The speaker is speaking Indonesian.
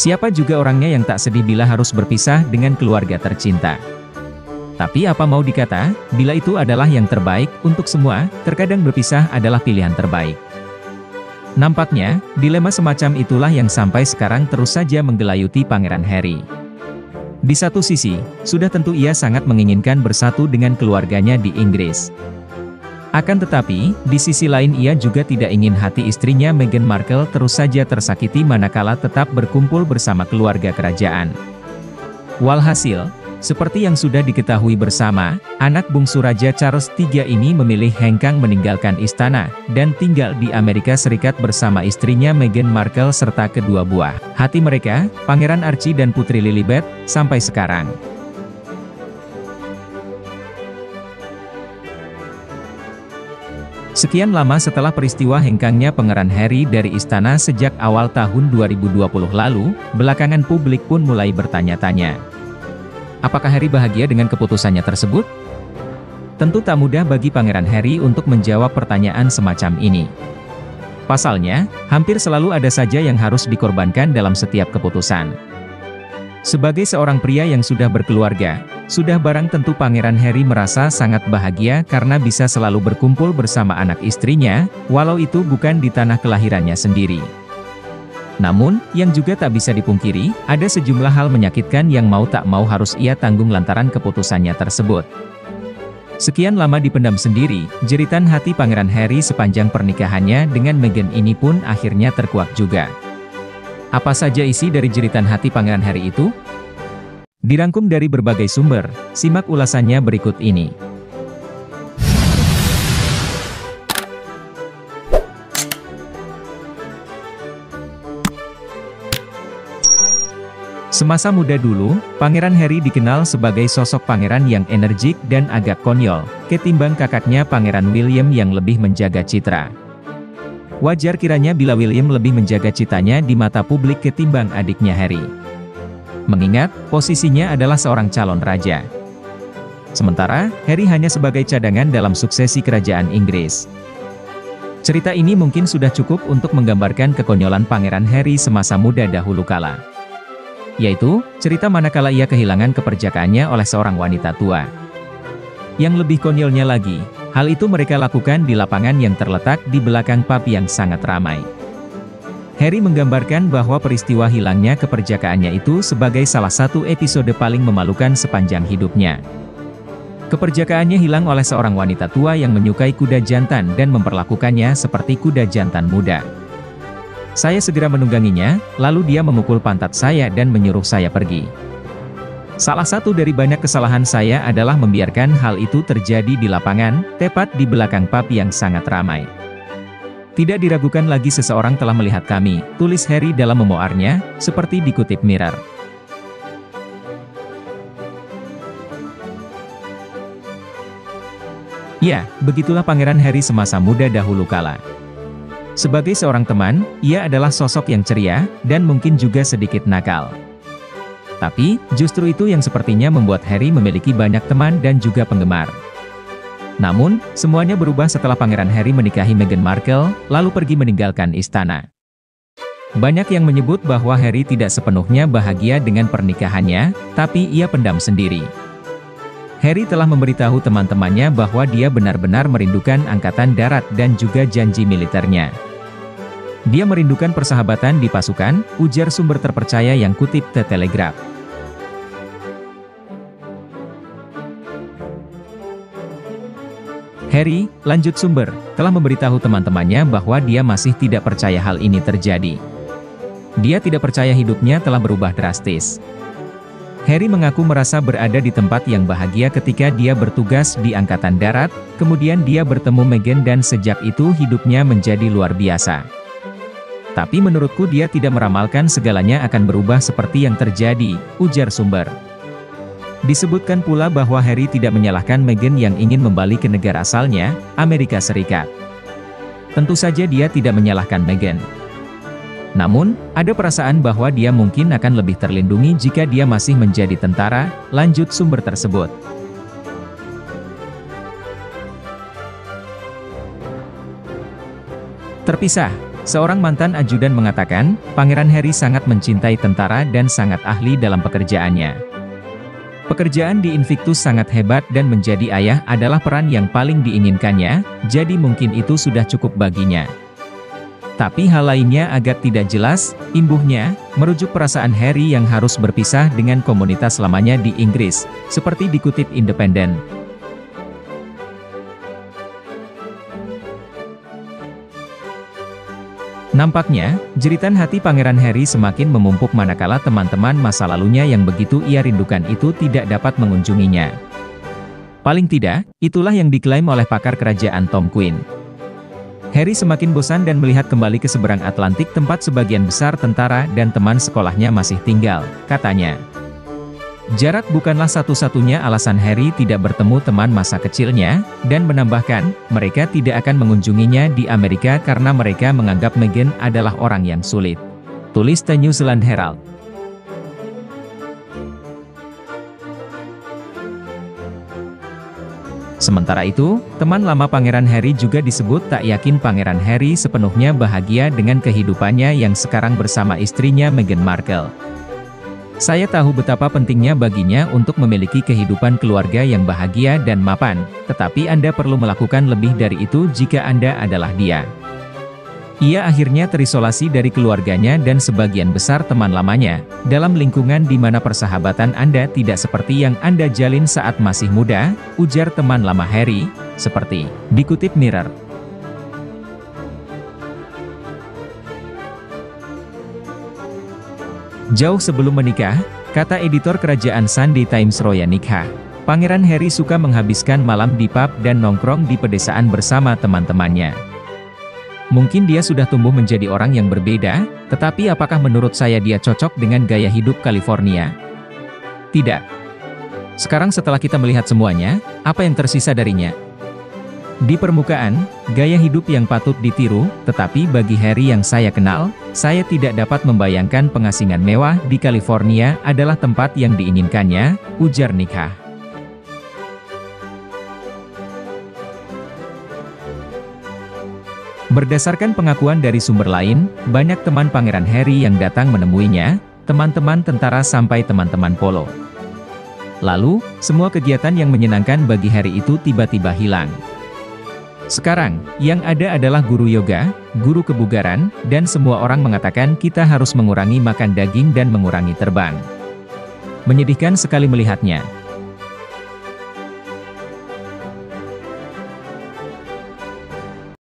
Siapa juga orangnya yang tak sedih bila harus berpisah dengan keluarga tercinta? Tapi apa mau dikata, bila itu adalah yang terbaik untuk semua, terkadang berpisah adalah pilihan terbaik. Nampaknya, dilema semacam itulah yang sampai sekarang terus saja menggelayuti Pangeran Harry. Di satu sisi, sudah tentu ia sangat menginginkan bersatu dengan keluarganya di Inggris. Akan tetapi, di sisi lain ia juga tidak ingin hati istrinya Meghan Markle terus saja tersakiti manakala tetap berkumpul bersama keluarga kerajaan. Walhasil, seperti yang sudah diketahui bersama, anak bungsu Raja Charles III ini memilih hengkang meninggalkan istana, dan tinggal di Amerika Serikat bersama istrinya Meghan Markle serta kedua buah hati mereka, Pangeran Archie dan Putri Lilibet, sampai sekarang. Sekian lama setelah peristiwa hengkangnya Pangeran Harry dari istana sejak awal tahun 2020 lalu, belakangan publik pun mulai bertanya-tanya. Apakah Harry bahagia dengan keputusannya tersebut? Tentu tak mudah bagi Pangeran Harry untuk menjawab pertanyaan semacam ini. Pasalnya, hampir selalu ada saja yang harus dikorbankan dalam setiap keputusan. Sebagai seorang pria yang sudah berkeluarga, sudah barang tentu Pangeran Harry merasa sangat bahagia karena bisa selalu berkumpul bersama anak istrinya, walau itu bukan di tanah kelahirannya sendiri. Namun, yang juga tak bisa dipungkiri, ada sejumlah hal menyakitkan yang mau tak mau harus ia tanggung lantaran keputusannya tersebut. Sekian lama dipendam sendiri, jeritan hati Pangeran Harry sepanjang pernikahannya dengan Meghan ini pun akhirnya terkuak juga. Apa saja isi dari jeritan hati Pangeran Harry itu? Dirangkum dari berbagai sumber, simak ulasannya berikut ini. Semasa muda dulu, Pangeran Harry dikenal sebagai sosok pangeran yang energik dan agak konyol, ketimbang kakaknya Pangeran William yang lebih menjaga citra. Wajar kiranya bila William lebih menjaga citanya di mata publik ketimbang adiknya Harry. Mengingat, posisinya adalah seorang calon raja. Sementara, Harry hanya sebagai cadangan dalam suksesi kerajaan Inggris. Cerita ini mungkin sudah cukup untuk menggambarkan kekonyolan Pangeran Harry semasa muda dahulu kala. Yaitu, cerita manakala ia kehilangan keperjakaannya oleh seorang wanita tua. Yang lebih konyolnya lagi, hal itu mereka lakukan di lapangan yang terletak di belakang pub yang sangat ramai. Harry menggambarkan bahwa peristiwa hilangnya keperjakaannya itu sebagai salah satu episode paling memalukan sepanjang hidupnya. Keperjakaannya hilang oleh seorang wanita tua yang menyukai kuda jantan dan memperlakukannya seperti kuda jantan muda. Saya segera menungganginya, lalu dia memukul pantat saya dan menyuruh saya pergi. Salah satu dari banyak kesalahan saya adalah membiarkan hal itu terjadi di lapangan, tepat di belakang pub yang sangat ramai. Tidak diragukan lagi seseorang telah melihat kami, tulis Harry dalam memoarnya, seperti dikutip Mirror. Ya, begitulah Pangeran Harry semasa muda dahulu kala. Sebagai seorang teman, ia adalah sosok yang ceria, dan mungkin juga sedikit nakal. Tapi, justru itu yang sepertinya membuat Harry memiliki banyak teman dan juga penggemar. Namun, semuanya berubah setelah Pangeran Harry menikahi Meghan Markle, lalu pergi meninggalkan istana. Banyak yang menyebut bahwa Harry tidak sepenuhnya bahagia dengan pernikahannya, tapi ia pendam sendiri. Harry telah memberitahu teman-temannya bahwa dia benar-benar merindukan angkatan darat dan juga janji militernya. Dia merindukan persahabatan di pasukan, ujar sumber terpercaya yang kutip The Telegraph. Harry, lanjut sumber, telah memberitahu teman-temannya bahwa dia masih tidak percaya hal ini terjadi. Dia tidak percaya hidupnya telah berubah drastis. Harry mengaku merasa berada di tempat yang bahagia ketika dia bertugas di Angkatan Darat, kemudian dia bertemu Meghan dan sejak itu hidupnya menjadi luar biasa. Tapi menurutku dia tidak meramalkan segalanya akan berubah seperti yang terjadi, ujar sumber. Disebutkan pula bahwa Harry tidak menyalahkan Meghan yang ingin kembali ke negara asalnya, Amerika Serikat. Tentu saja dia tidak menyalahkan Meghan. Namun, ada perasaan bahwa dia mungkin akan lebih terlindungi jika dia masih menjadi tentara, lanjut sumber tersebut. Terpisah, seorang mantan ajudan mengatakan, Pangeran Harry sangat mencintai tentara dan sangat ahli dalam pekerjaannya. Pekerjaan di Invictus sangat hebat dan menjadi ayah adalah peran yang paling diinginkannya, jadi mungkin itu sudah cukup baginya. Tapi hal lainnya agak tidak jelas, imbuhnya, merujuk perasaan Harry yang harus berpisah dengan komunitas lamanya di Inggris, seperti dikutip Independen. Nampaknya, jeritan hati Pangeran Harry semakin memumpuk manakala teman-teman masa lalunya yang begitu ia rindukan itu tidak dapat mengunjunginya. Paling tidak, itulah yang diklaim oleh pakar kerajaan Tom Quinn. Harry semakin bosan dan melihat kembali ke seberang Atlantik tempat sebagian besar tentara dan teman sekolahnya masih tinggal, katanya. Jarak bukanlah satu-satunya alasan Harry tidak bertemu teman masa kecilnya, dan menambahkan, mereka tidak akan mengunjunginya di Amerika karena mereka menganggap Meghan adalah orang yang sulit. Tulis The New Zealand Herald. Sementara itu, teman lama Pangeran Harry juga disebut tak yakin Pangeran Harry sepenuhnya bahagia dengan kehidupannya yang sekarang bersama istrinya Meghan Markle. Saya tahu betapa pentingnya baginya untuk memiliki kehidupan keluarga yang bahagia dan mapan, tetapi Anda perlu melakukan lebih dari itu jika Anda adalah dia. Ia akhirnya terisolasi dari keluarganya dan sebagian besar teman lamanya, dalam lingkungan di mana persahabatan Anda tidak seperti yang Anda jalin saat masih muda, ujar teman lama Harry, seperti dikutip Mirror. Jauh sebelum menikah, kata editor kerajaan Sunday Times Roya Nikha, Pangeran Harry suka menghabiskan malam di pub dan nongkrong di pedesaan bersama teman-temannya. Mungkin dia sudah tumbuh menjadi orang yang berbeda, tetapi apakah menurut saya dia cocok dengan gaya hidup California? Tidak. Sekarang setelah kita melihat semuanya, apa yang tersisa darinya? Di permukaan, gaya hidup yang patut ditiru, tetapi bagi Harry yang saya kenal, saya tidak dapat membayangkan pengasingan mewah di California adalah tempat yang diinginkannya, ujar Nikha. Berdasarkan pengakuan dari sumber lain, banyak teman Pangeran Harry yang datang menemuinya, teman-teman tentara sampai teman-teman polo. Lalu, semua kegiatan yang menyenangkan bagi Harry itu tiba-tiba hilang. Sekarang, yang ada adalah guru yoga, guru kebugaran, dan semua orang mengatakan kita harus mengurangi makan daging dan mengurangi terbang. Menyedihkan sekali melihatnya.